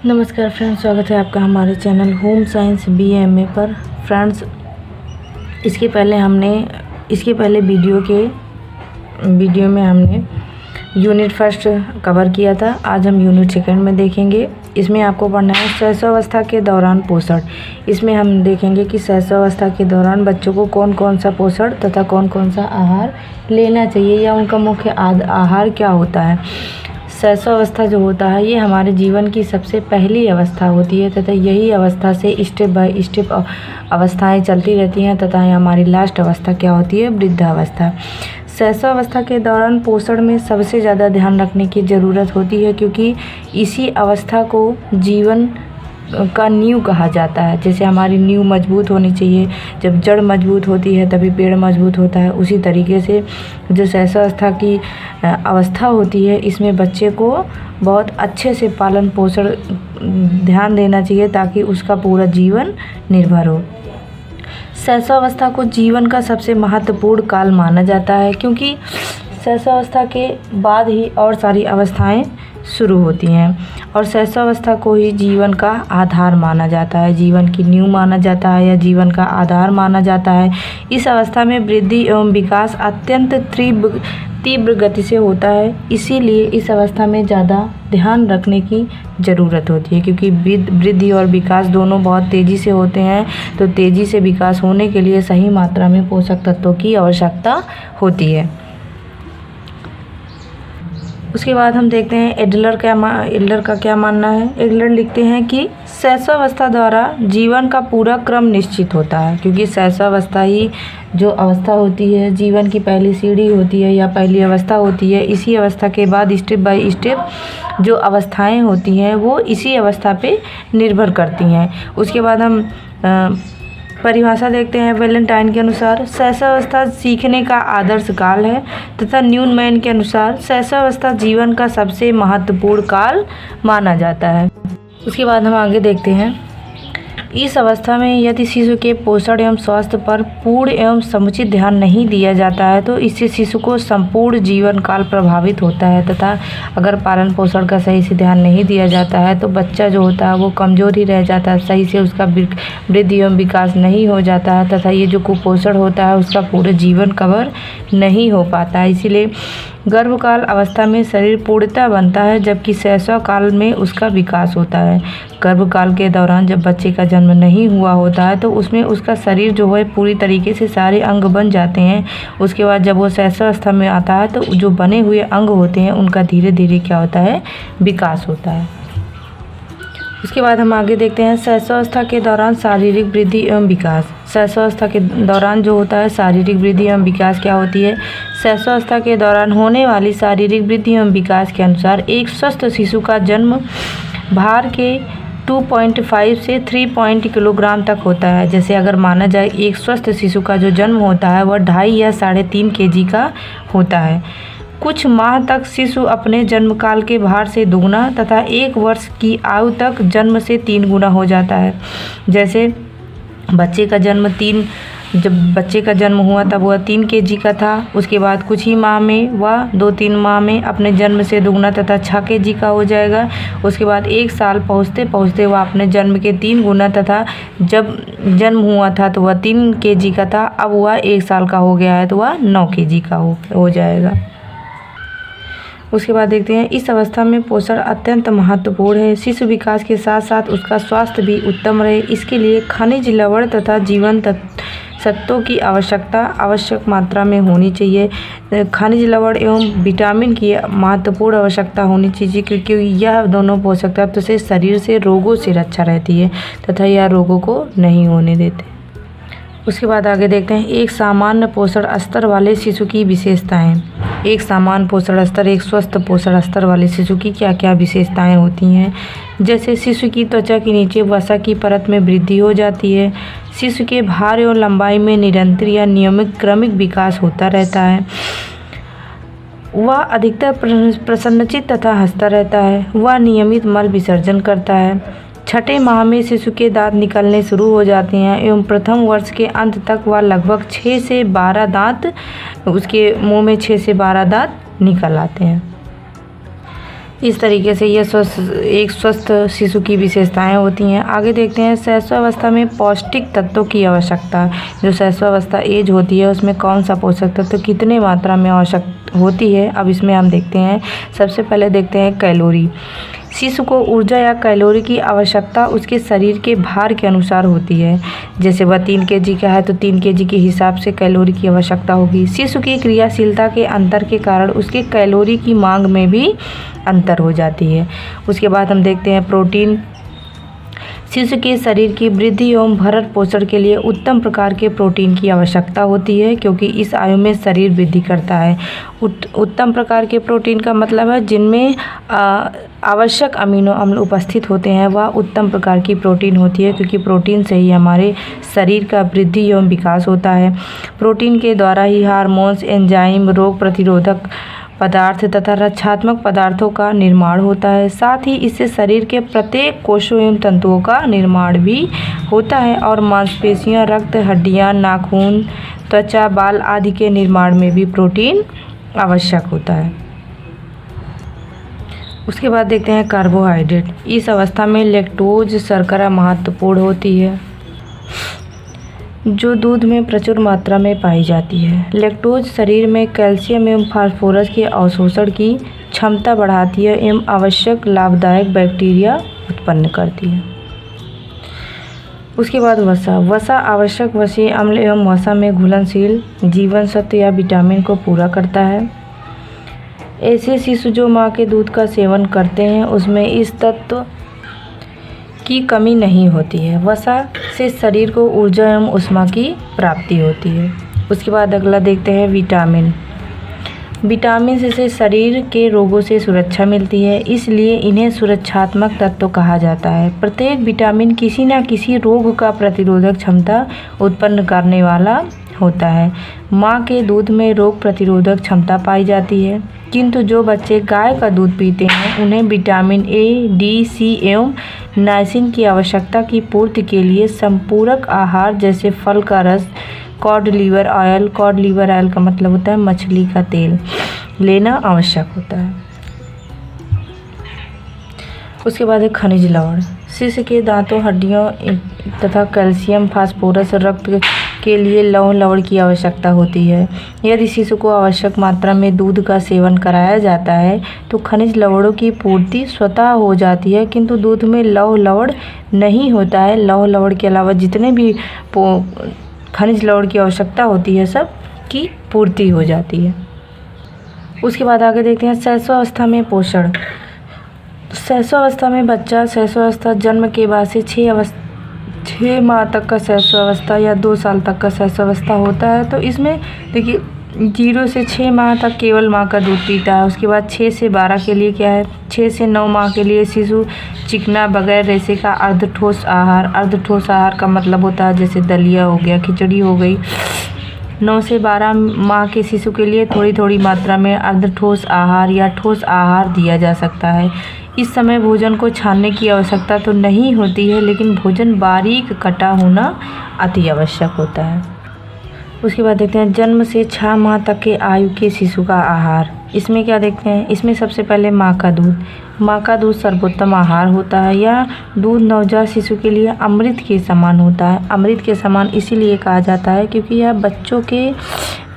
नमस्कार फ्रेंड्स, स्वागत है आपका हमारे चैनल होम साइंस BMA पर। फ्रेंड्स, इसके पहले वीडियो में हमने यूनिट फर्स्ट कवर किया था। आज हम यूनिट सेकंड में देखेंगे। इसमें आपको पढ़ना है शैशवावस्था के दौरान पोषण। इसमें हम देखेंगे कि शैशवावस्था के दौरान बच्चों को कौन कौन सा पोषण तथा कौन कौन सा आहार लेना चाहिए या उनका मुख्य आहार क्या होता है। शैशवावस्था जो होता है ये हमारे जीवन की सबसे पहली अवस्था होती है तथा यही अवस्था से स्टेप बाय स्टेप अवस्थाएं चलती रहती हैं तथा हमारी लास्ट अवस्था क्या होती है, वृद्धावस्था। शैशवावस्था के दौरान पोषण में सबसे ज़्यादा ध्यान रखने की ज़रूरत होती है क्योंकि इसी अवस्था को जीवन का नींव कहा जाता है। जैसे हमारी नींव मजबूत होनी चाहिए, जब जड़ मजबूत होती है तभी पेड़ मजबूत होता है। उसी तरीके से जो शैशवावस्था की अवस्था होती है इसमें बच्चे को बहुत अच्छे से पालन पोषण ध्यान देना चाहिए ताकि उसका पूरा जीवन निर्भर हो। शैशवावस्था को जीवन का सबसे महत्वपूर्ण काल माना जाता है क्योंकि शैशवावस्था के बाद ही और सारी अवस्थाएं शुरू होती हैं और शैशवावस्था को ही जीवन का आधार माना जाता है, जीवन की नींव माना जाता है या जीवन का आधार माना जाता है। इस अवस्था में वृद्धि एवं विकास अत्यंत तीव्र गति से होता है, इसीलिए इस अवस्था में ज़्यादा ध्यान रखने की ज़रूरत होती है क्योंकि वृद्धि और विकास दोनों बहुत तेज़ी से होते हैं। तो तेज़ी से विकास होने के लिए सही मात्रा में पोषक तत्वों की आवश्यकता होती है। उसके बाद हम देखते हैं एडलर का क्या मानना है। एडलर लिखते हैं कि शैशवावस्था द्वारा जीवन का पूरा क्रम निश्चित होता है क्योंकि शैशवावस्था ही जो अवस्था होती है, जीवन की पहली सीढ़ी होती है या पहली अवस्था होती है। इसी अवस्था के बाद स्टेप बाय स्टेप जो अवस्थाएं होती हैं वो इसी अवस्था पे निर्भर करती हैं। उसके बाद हम परिभाषा देखते हैं। वैलेंटाइन के अनुसार शैशवावस्था सीखने का आदर्श काल है तथा न्यूमैन के अनुसार शैशवावस्था जीवन का सबसे महत्वपूर्ण काल माना जाता है। उसके बाद हम आगे देखते हैं। इस अवस्था में यदि शिशु के पोषण एवं स्वास्थ्य पर पूर्ण एवं समुचित ध्यान नहीं दिया जाता है तो इससे शिशु को संपूर्ण जीवन काल प्रभावित होता है तथा अगर पालन पोषण का सही से ध्यान नहीं दिया जाता है तो बच्चा जो होता है वो कमज़ोर ही रह जाता है, सही से उसका वृद्धि एवं विकास नहीं हो जाता है तथा ये जो कुपोषण होता है उसका पूरे जीवन कवर नहीं हो पाता है। इसीलिए गर्भकाल अवस्था में शरीर पूर्णतः बनता है जबकि शैशव काल में उसका विकास होता है। गर्भकाल के दौरान जब बच्चे का जन्म नहीं हुआ होता है तो उसमें उसका शरीर जो है पूरी तरीके से सारे अंग बन जाते हैं। उसके बाद जब वो शैशवावस्था में आता है तो जो बने हुए अंग होते हैं उनका धीरे धीरे क्या होता है, विकास होता है। उसके बाद हम आगे देखते हैं शैशवावस्था के दौरान शारीरिक वृद्धि एवं विकास। शैशवावस्था के दौरान जो होता है शारीरिक वृद्धि एवं विकास क्या होती है। शैशवावस्था के दौरान होने वाली शारीरिक वृद्धि एवं विकास के अनुसार एक स्वस्थ शिशु का जन्म भार के 2.5 से 3 किलोग्राम तक होता है। जैसे अगर माना जाए एक स्वस्थ शिशु का जो जन्म होता है वह 2.5 या 3.5 kg का होता है। कुछ माह तक शिशु अपने जन्मकाल के भार से दुगुना तथा 1 वर्ष की आयु तक जन्म से 3 गुना हो जाता है। जैसे जब बच्चे का जन्म हुआ तब वह 3 kg का था। उसके बाद कुछ ही माह में वह 2-3 माह में अपने जन्म से दुगना तथा 6 kg का हो जाएगा। उसके बाद 1 साल पहुँचते पहुँचते वह अपने जन्म के 3 गुना तथा जब जन्म हुआ था तो वह 3 kg का था, अब वह 1 साल का हो गया है तो वह 9 kg का हो जाएगा। उसके बाद देखते हैं इस अवस्था में पोषण अत्यंत महत्वपूर्ण है। शिशु विकास के साथ साथ उसका स्वास्थ्य भी उत्तम रहे, इसके लिए खनिज, लवण तथा जीवन सत्वों की आवश्यकता आवश्यक मात्रा में होनी चाहिए। खनिज, लवण एवं विटामिन की महत्वपूर्ण आवश्यकता होनी चाहिए क्योंकि यह दोनों पोषक तत्व से शरीर से रोगों से रक्षा रहती है तथा यह रोगों को नहीं होने देते। उसके बाद आगे देखते हैं एक सामान्य पोषण स्तर वाले शिशु की विशेषताएं। एक सामान्य पोषण स्तर, एक स्वस्थ पोषण स्तर वाले शिशु की क्या क्या विशेषताएं होती हैं। जैसे शिशु की त्वचा के नीचे वसा की परत में वृद्धि हो जाती है। शिशु के भार एवं लंबाई में निरंतर या नियमित क्रमिक विकास होता रहता है। वह अधिकतर प्रसन्नचित्त तथा हंसता रहता है। वह नियमित मल विसर्जन करता है। 6ठे माह में शिशु के दांत निकलने शुरू हो जाते हैं एवं प्रथम वर्ष के अंत तक वह लगभग 6 से 12 दांत, उसके मुंह में 6 से 12 दांत निकल आते हैं। इस तरीके से ये एक स्वस्थ शिशु की विशेषताएं होती हैं। आगे देखते हैं शैशवावस्था में पौष्टिक तत्वों की आवश्यकता। जो शैशवावस्था एज होती है उसमें कौन सा पोषक तत्व कितने मात्रा में आवश्यक होती है, अब इसमें हम देखते हैं। सबसे पहले देखते हैं कैलोरी। शिशु को ऊर्जा या कैलोरी की आवश्यकता उसके शरीर के भार के अनुसार होती है। जैसे वह 3 kg का है तो 3 kg के हिसाब से कैलोरी की आवश्यकता होगी। शिशु की क्रियाशीलता के अंतर के कारण उसके कैलोरी की मांग में भी अंतर हो जाती है। उसके बाद हम देखते हैं प्रोटीन। शिशु के शरीर की वृद्धि एवं भरण पोषण के लिए उत्तम प्रकार के प्रोटीन की आवश्यकता होती है, क्योंकि इस आयु में शरीर वृद्धि करता है। उत्तम प्रकार के प्रोटीन का मतलब है जिनमें आवश्यक अमीनो अम्ल उपस्थित होते हैं, वह उत्तम प्रकार की प्रोटीन होती है, क्योंकि प्रोटीन से ही हमारे शरीर का वृद्धि एवं विकास होता है। प्रोटीन के द्वारा ही हार्मोन्स, एंजाइम, रोग प्रतिरोधक पदार्थ तथा रक्षात्मक पदार्थों का निर्माण होता है। साथ ही इससे शरीर के प्रत्येक कोशों एवं तंतुओं का निर्माण भी होता है और मांसपेशियां, रक्त, हड्डियां, नाखून, त्वचा, बाल आदि के निर्माण में भी प्रोटीन आवश्यक होता है। उसके बाद देखते हैं कार्बोहाइड्रेट। इस अवस्था में लैक्टोज शर्करा महत्वपूर्ण होती है, जो दूध में प्रचुर मात्रा में पाई जाती है। लैक्टोज शरीर में कैल्शियम एवं फास्फोरस के अवशोषण की क्षमता बढ़ाती है एवं आवश्यक लाभदायक बैक्टीरिया उत्पन्न करती है। उसके बाद वसा आवश्यक वसीय अम्ल एवं वसा में घुलनशील जीवन सत्व या विटामिन को पूरा करता है। ऐसे शिशु जो माँ के दूध का सेवन करते हैं उसमें इस तत्व की कमी नहीं होती है। वसा से शरीर को ऊर्जा एवं ऊष्मा की प्राप्ति होती है। उसके बाद अगला देखते हैं विटामिन। विटामिन से शरीर के रोगों से सुरक्षा मिलती है, इसलिए इन्हें सुरक्षात्मक तत्व कहा जाता है। प्रत्येक विटामिन किसी न किसी रोग का प्रतिरोधक क्षमता उत्पन्न करने वाला होता है। माँ के दूध में रोग प्रतिरोधक क्षमता पाई जाती है, किंतु जो बच्चे गाय का दूध पीते हैं उन्हें विटामिन ए, डी, सी एवं नाइसिन की आवश्यकता की पूर्ति के लिए संपूरक आहार जैसे फल का रस, कॉड लिवर ऑयल का मतलब होता है मछली का तेल, लेना आवश्यक होता है। उसके बाद है खनिज लवण। शिशु के दांतों, हड्डियों तथा कैल्शियम, फास्फोरस, रक्त के लिए लौह लवण की आवश्यकता होती है। यदि शिशु को आवश्यक मात्रा में दूध का सेवन कराया जाता है तो खनिज लवणों की पूर्ति स्वतः हो जाती है, किंतु दूध में लौह लवण नहीं होता है। लौह लवण के अलावा जितने भी खनिज लवण की आवश्यकता होती है सब की पूर्ति हो जाती है। उसके बाद आगे देखते हैं शैशवावस्था में पोषण। शैशवावस्था में बच्चा शैशवावस्था जन्म के बाद से 6 माह तक का शैशवावस्था या 2 साल तक का शैशवावस्था होता है। तो इसमें देखिए 0 से 6 माह तक केवल माँ का दूध पीता है। उसके बाद 6 से 12 के लिए क्या है, 6 से 9 माह के लिए शिशु चिकना बगैर रेशे का अर्धठोस आहार। अर्धठोस आहार का मतलब होता है जैसे दलिया हो गया, खिचड़ी हो गई। 9 से 12 माह के शिशु के लिए थोड़ी थोड़ी मात्रा में अर्धठोस आहार या ठोस आहार दिया जा सकता है। इस समय भोजन को छानने की आवश्यकता तो नहीं होती है, लेकिन भोजन बारीक कटा होना अति आवश्यक होता है। उसके बाद देखते हैं जन्म से 6 माह तक के आयु के शिशु का आहार। इसमें क्या देखते हैं, इसमें सबसे पहले माँ का दूध। माँ का दूध सर्वोत्तम आहार होता है। यह दूध नवजात शिशु के लिए अमृत के समान होता है। अमृत के समान इसीलिए कहा जाता है क्योंकि यह बच्चों के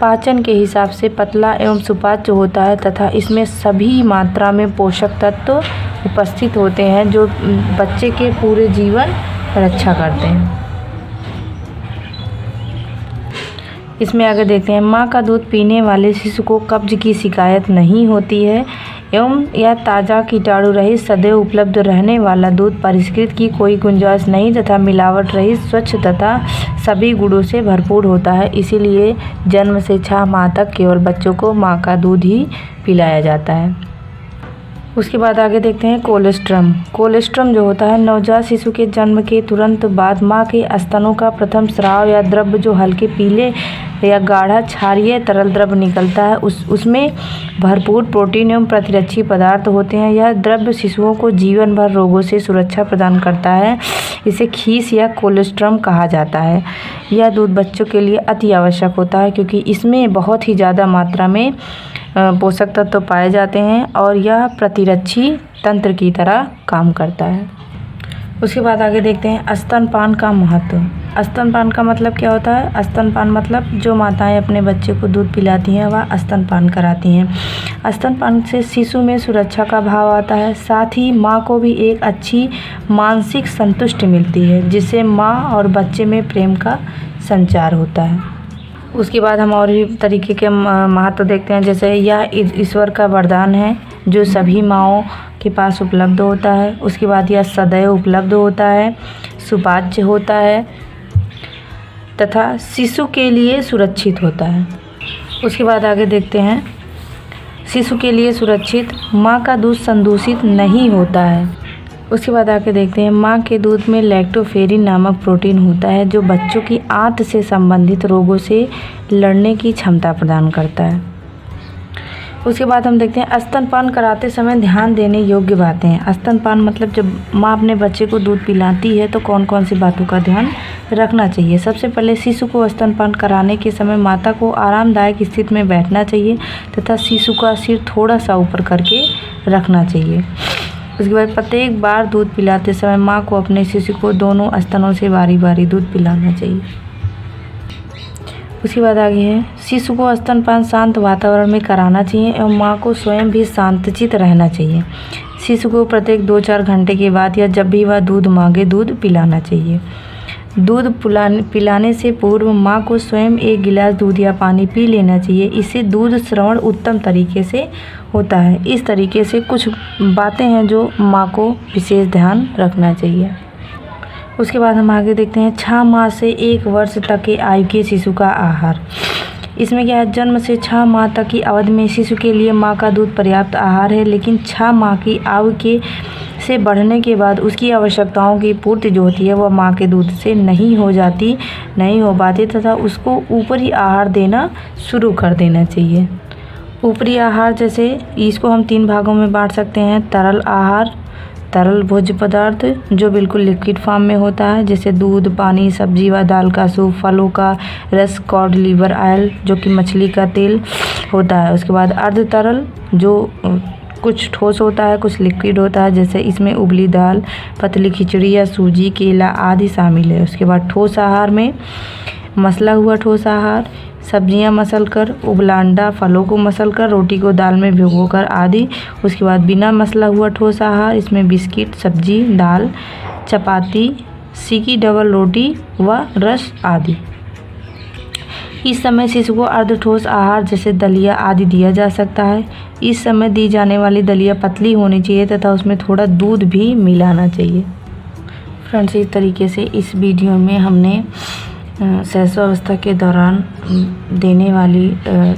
पाचन के हिसाब से पतला एवं सुपाच्य होता है तथा इसमें सभी मात्रा में पोषक तत्व उपस्थित होते हैं जो बच्चे के पूरे जीवन रक्षा करते हैं। इसमें आगे देखते हैं माँ का दूध पीने वाले शिशु को कब्ज की शिकायत नहीं होती है एवं यह ताज़ा कीटाणु रहित सदैव उपलब्ध रहने वाला दूध परिष्कृत की कोई गुंजाइश नहीं तथा मिलावट रहित स्वच्छ तथा सभी गुणों से भरपूर होता है। इसीलिए जन्म से 6 माह तक केवल बच्चों को माँ का दूध ही पिलाया जाता है। उसके बाद आगे देखते हैं कोलेस्ट्रम। कोलेस्ट्रम जो होता है नवजात शिशु के जन्म के तुरंत बाद माँ के स्तनों का प्रथम स्राव या द्रव्य जो हल्के पीले या गाढ़ा क्षारीय तरल द्रव्य निकलता है उसमें भरपूर प्रोटीन एवं प्रतिरक्षी पदार्थ होते हैं। यह द्रव्य शिशुओं को जीवन भर रोगों से सुरक्षा प्रदान करता है इसे खीस या कोलेस्ट्रम कहा जाता है। यह दूध बच्चों के लिए अति आवश्यक होता है क्योंकि इसमें बहुत ही ज़्यादा मात्रा में पोषक तत्व पाए जाते हैं और यह प्रतिरक्षी तंत्र की तरह काम करता है। उसके बाद आगे देखते हैं स्तनपान का महत्व। स्तनपान का मतलब क्या होता है? स्तनपान मतलब जो माताएं अपने बच्चे को दूध पिलाती हैं वह स्तनपान कराती हैं। स्तनपान से शिशु में सुरक्षा का भाव आता है, साथ ही माँ को भी एक अच्छी मानसिक संतुष्टि मिलती है जिससे माँ और बच्चे में प्रेम का संचार होता है। उसके बाद हम और भी तरीके के महत्व देखते हैं, जैसे यह ईश्वर का वरदान है जो सभी माँओं के पास उपलब्ध होता है। उसके बाद यह सदैव उपलब्ध होता है, सुपाच्य होता है तथा शिशु के लिए सुरक्षित होता है। उसके बाद आगे देखते हैं शिशु के लिए सुरक्षित, माँ का दूध संदूषित नहीं होता है। उसके बाद आके देखते हैं माँ के दूध में लैक्टोफेरिन नामक प्रोटीन होता है जो बच्चों की आंत से संबंधित रोगों से लड़ने की क्षमता प्रदान करता है। उसके बाद हम देखते हैं स्तनपान कराते समय ध्यान देने योग्य बातें। स्तनपान मतलब जब माँ अपने बच्चे को दूध पिलाती है तो कौन कौन सी बातों का ध्यान रखना चाहिए। सबसे पहले शिशु को स्तनपान कराने के समय माता को आरामदायक स्थिति में बैठना चाहिए तथा शिशु का सिर थोड़ा सा ऊपर करके रखना चाहिए। उसके बाद प्रत्येक बार दूध पिलाते समय माँ को अपने शिशु को दोनों स्तनों से बारी बारी दूध पिलाना चाहिए। उसके बाद आगे है शिशु को स्तनपान शांत वातावरण में कराना चाहिए एवं माँ को स्वयं भी शांतचित्त रहना चाहिए। शिशु को प्रत्येक 2-4 घंटे के बाद या जब भी वह दूध मांगे दूध पिलाना चाहिए। दूध पिलाने से पूर्व माँ को स्वयं 1 गिलास दूध या पानी पी लेना चाहिए। इससे दूध श्रवण उत्तम तरीके से होता है। इस तरीके से कुछ बातें हैं जो माँ को विशेष ध्यान रखना चाहिए। उसके बाद हम आगे देखते हैं 6 माह से 1 वर्ष तक के आयु के शिशु का आहार। इसमें क्या है, जन्म से 6 माह तक की अवधि में शिशु के लिए माँ का दूध पर्याप्त आहार है, लेकिन 6 माह की आयु से बढ़ने के बाद उसकी आवश्यकताओं की पूर्ति जो होती है वह माँ के दूध से नहीं हो पाती तथा उसको ऊपरी आहार देना शुरू कर देना चाहिए। ऊपरी आहार जैसे इसको हम 3 भागों में बांट सकते हैं। तरल आहार, तरल भोज्य पदार्थ जो बिल्कुल लिक्विड फॉर्म में होता है, जैसे दूध, पानी, सब्जी व दाल का सूप, फलों का रस, कॉड लिवर ऑयल जो कि मछली का तेल होता है। उसके बाद अर्ध तरल जो कुछ ठोस होता है कुछ लिक्विड होता है, जैसे इसमें उबली दाल, पतली खिचड़ी या सूजी, केला आदि शामिल है। उसके बाद ठोस आहार में मसला हुआ ठोस आहार, सब्जियां मसलकर, उबला अंडा, फलों को मसलकर, रोटी को दाल में भिगोकर आदि। उसके बाद बिना मसला हुआ ठोस आहार, इसमें बिस्किट, सब्जी, दाल, चपाती, सीकी डबल रोटी व रस आदि। इस समय शिशु को अर्ध ठोस आहार जैसे दलिया आदि दिया जा सकता है। इस समय दी जाने वाली दलिया पतली होनी चाहिए तथा उसमें थोड़ा दूध भी मिलाना चाहिए। फ्रेंड्स, इस तरीके से इस वीडियो में हमने शैशवावस्था के दौरान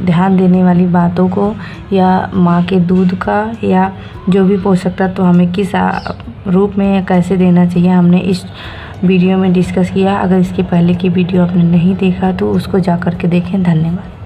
ध्यान देने वाली बातों को या माँ के दूध का या जो भी पोषक तत्व तो हमें किस रूप में या कैसे देना चाहिए हमने इस वीडियो में डिस्कस किया। अगर इसके पहले की वीडियो आपने नहीं देखा तो उसको जा कर के देखें। धन्यवाद।